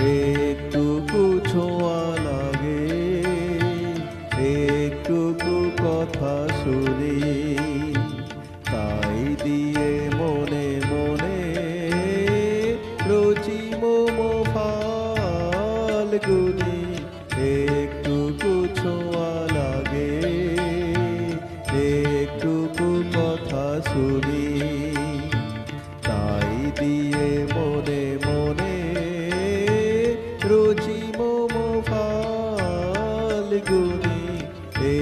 একটুকু ছোঁয়া লাগে, একটুকু কথা শুনি, তাই দিয়ে মনে মনে রচি মম ফাল্গুনি। একটুকু ছোঁয়া লাগে, একটুকু কথা শুনি, তাই দিয়ে মনে মনে রচি মম ফাল্গুনি।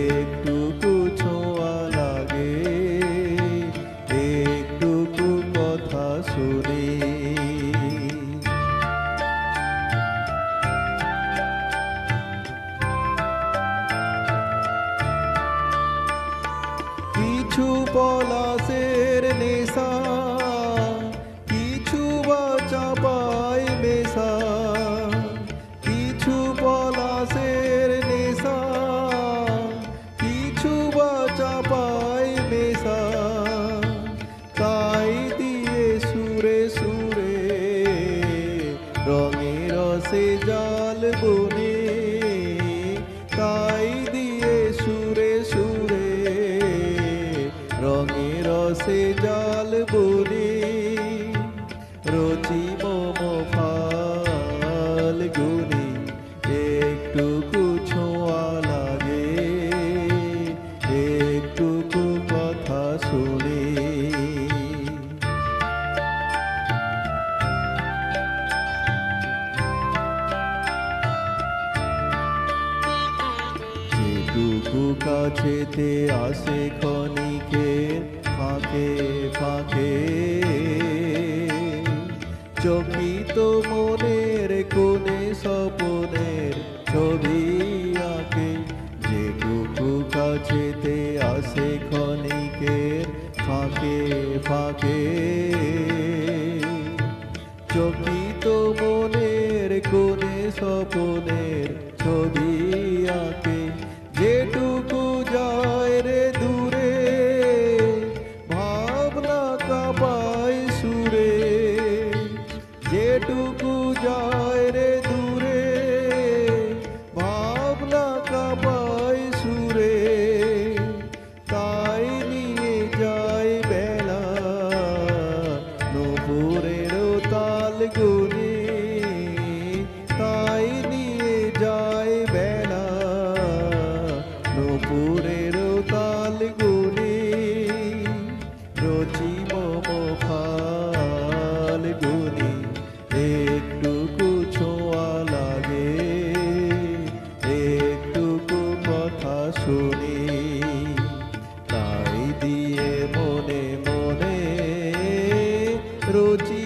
একটুকু ছোঁয়া লাগে, একটুকু কথা শুনি। কিছু পলাশের নেশা, কিছু বা চাপাই মেশা, কিছু পলাশের নেশা, কিছু বা চাপাই মেশা, তাই দিয়ে সুরে সুরে রঙে রসে জাল বুনি, তাই দিয়ে সুরে সুরে রঙে রসে জাল বুনি। রচি মম ফাল্গুনি, একটুকু ছোঁয়া লাগে, একটুকু কথা শুনি। যেটুকু কাছেতে আসে ক্ষণিকের ফাঁকে ফাঁকে, চকিত মনের কোণে স্বপনের ছবি আঁকে। যেটুকু কাছেতে আসে ক্ষণিকের ফাঁকে ফাঁকে, চকিত মনের কোণে স্বপনের ছবি আঁকে। যেটুকু যায় রে দূরে ভাবনা কাঁপায় সুরে, যেটুকু যায় রে দূরে ভাবনা কাঁপায় সুরে, তাই নিয়ে যায় বেলা নূপুরের তাল গুনি, তাই নিয়ে যায় বেলা নূপুরের তাল গুনি। রচি মম ফাল্গুনি, একটুকু ছোঁয়া লাগে, একটুকু কথা শুনি, তাই দিয়ে মনে মনে রচি